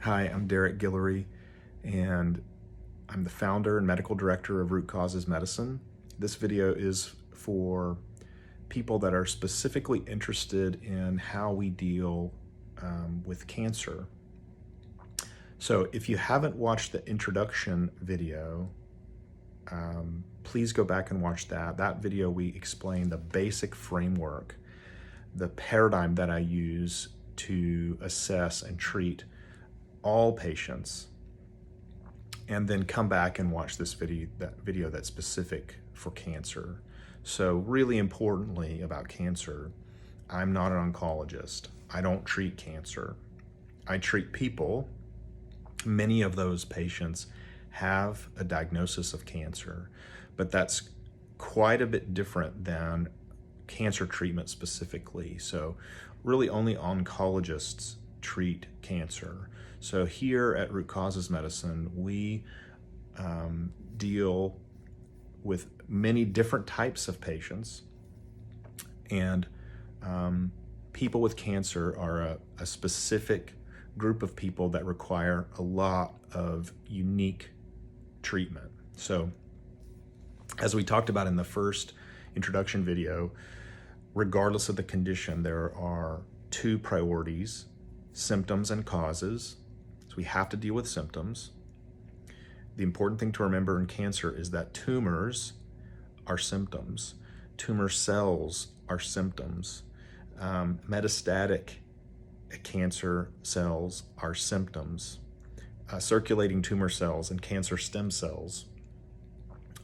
Hi, I'm Guillory, and I'm the founder and medical director of Root Causes Medicine. This video is for people that are specifically interested in how we deal with cancer. So if you haven't watched the introduction video, please go back and watch that. That video, we explain the basic framework, the paradigm that I use to assess and treat all patients, and then come back and watch this video that's specific for cancer. So really importantly about cancer, I'm not an oncologist. I don't treat cancer. I treat people. Many of those patients have a diagnosis of cancer, but that's quite a bit different than cancer treatment specifically. So really only oncologists treat cancer. So here at Root Causes Medicine, we deal with many different types of patients, and people with cancer are a specific group of people that require a lot of unique treatment. So as we talked about in the first introduction video, regardless of the condition, there are two priorities: symptoms and causes. So we have to deal with symptoms. The important thing to remember in cancer is that tumors are symptoms. Tumor cells are symptoms. Metastatic cancer cells are symptoms. Circulating tumor cells and cancer stem cells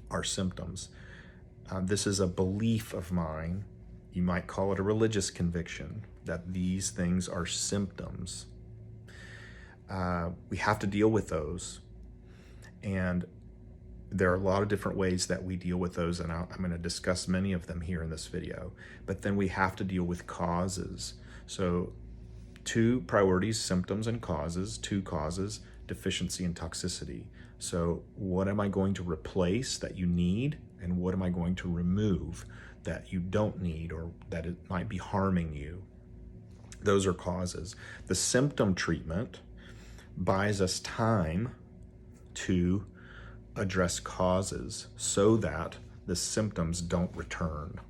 are symptoms. This is a belief of mine. You might call it a religious conviction that these things are symptoms. We have to deal with those. And there are a lot of different ways that we deal with those, and I'm going to discuss many of them here in this video. But then we have to deal with causes. So two priorities: symptoms and causes. Two causes: deficiency and toxicity. So what am I going to replace that you need, and what am I going to remove that you don't need or that it might be harming you? Those are causes. The symptom treatment buys us time to address causes so that the symptoms don't return.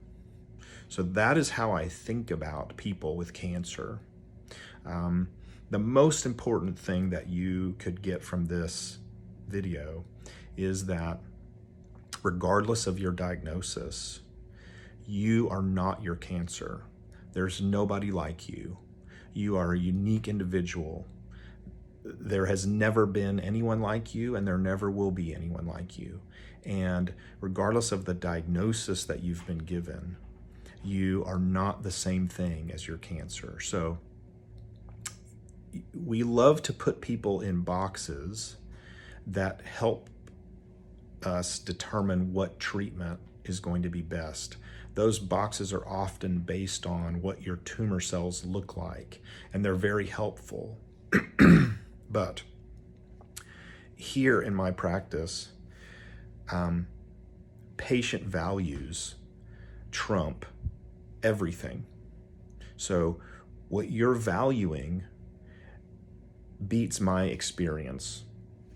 So that is how I think about people with cancer. The most important thing that you could get from this video is that regardless of your diagnosis, you are not your cancer. There's nobody like you. You are a unique individual. There has never been anyone like you, and there never will be anyone like you. And regardless of the diagnosis that you've been given, you are not the same thing as your cancer. So we love to put people in boxes that help us determine what treatment is going to be best. Those boxes are often based on what your tumor cells look like, and they're very helpful. But here in my practice, patient values trump everything. So what you're valuing beats my experience,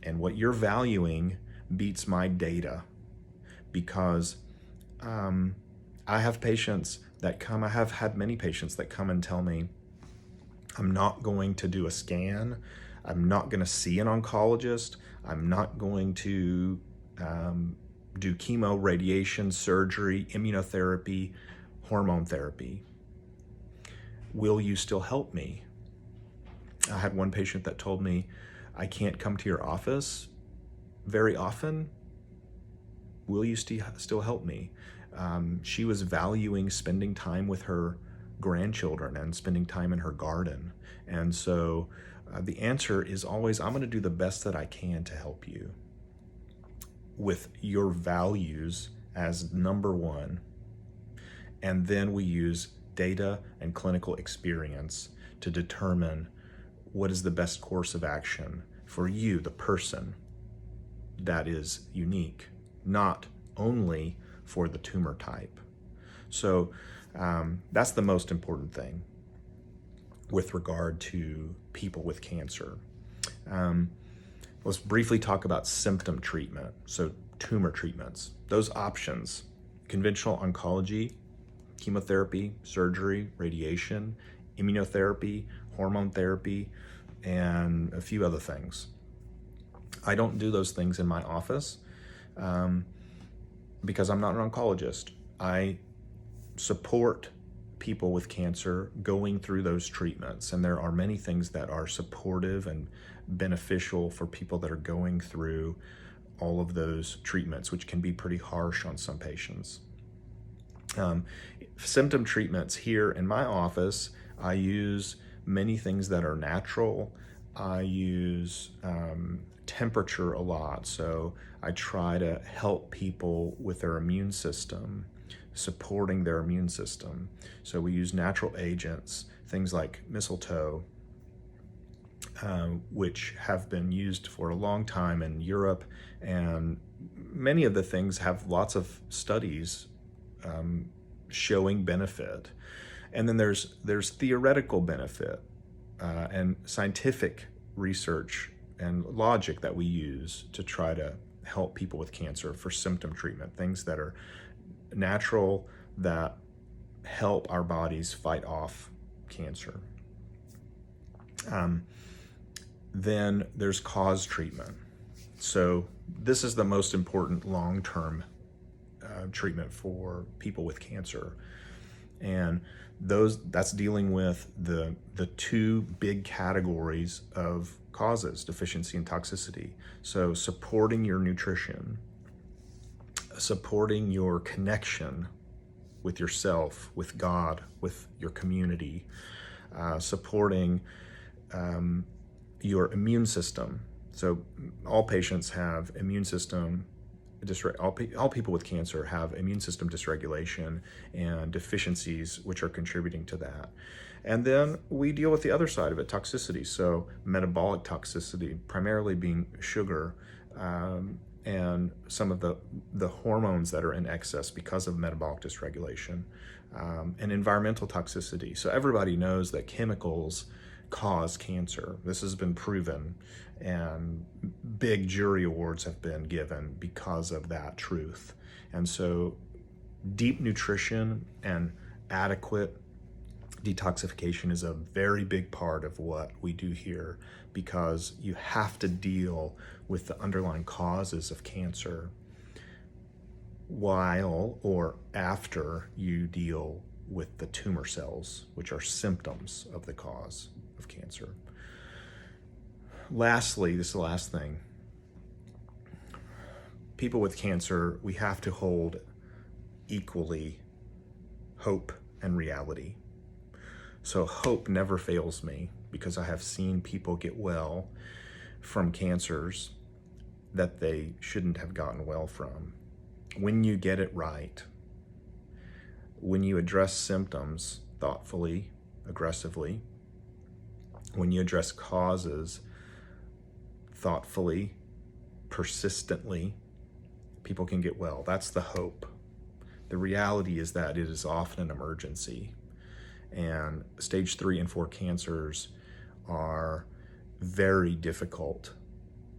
and what you're valuing beats my data, because I have patients that come, I have had many patients that come and tell me, I'm not going to do a scan, I'm not going to see an oncologist, I'm not going to do chemo, radiation, surgery, immunotherapy, hormone therapy. Will you still help me? I had one patient that told me, I can't come to your office very often. Will you still help me? She was valuing spending time with her grandchildren and spending time in her garden. And so the answer is always, I'm going to do the best that I can to help you with your values as number one. And then we use data and clinical experience to determine what is the best course of action for you, the person that is unique, not only for the tumor type. So that's the most important thing with regard to people with cancer. Let's briefly talk about symptom treatment. So tumor treatments, those options: conventional oncology, chemotherapy, surgery, radiation, immunotherapy, hormone therapy, and a few other things. I don't do those things in my office because I'm not an oncologist. I support people with cancer going through those treatments, and there are many things that are supportive and beneficial for people that are going through all of those treatments, which can be pretty harsh on some patients. Symptom treatments here in my office, I use many things that are natural. I use temperature a lot, so I try to help people with their immune system, supporting their immune system. So we use natural agents, things like mistletoe, which have been used for a long time in Europe, and many of the things have lots of studies showing benefit. And then there's theoretical benefit and scientific research and logic that we use to try to help people with cancer for symptom treatment, things that are natural that help our bodies fight off cancer. Then there's cause treatment. So this is the most important long-term treatment for people with cancer, and that's dealing with the two big categories of causes: deficiency and toxicity. So supporting your nutrition, supporting your connection with yourself, with God, with your community, supporting your immune system. So all patients have immune system all people with cancer have immune system dysregulation and deficiencies which are contributing to that. And then we deal with the other side of it, toxicity. So metabolic toxicity, primarily being sugar, and some of the hormones that are in excess because of metabolic dysregulation, and environmental toxicity. So everybody knows that chemicals cause cancer. This has been proven, and big jury awards have been given because of that truth. And so deep nutrition and adequate detoxification is a very big part of what we do here, because you have to deal with the underlying causes of cancer while or after you deal with the tumor cells, which are symptoms of the cause of cancer. Lastly, this is the last thing. People with cancer, we have to hold equally hope and reality. So hope never fails me, because I have seen people get well from cancers that they shouldn't have gotten well from. When you get it right, when you address symptoms thoughtfully, aggressively, when you address causes thoughtfully, persistently, people can get well. That's the hope. The reality is that it is often an emergency, and stage 3 and 4 cancers are very difficult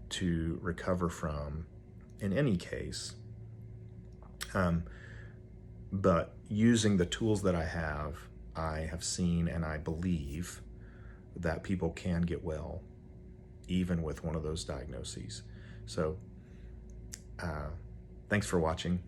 to recover from in any case. But using the tools that I have seen and I believe that people can get well even with one of those diagnoses. So thanks for watching.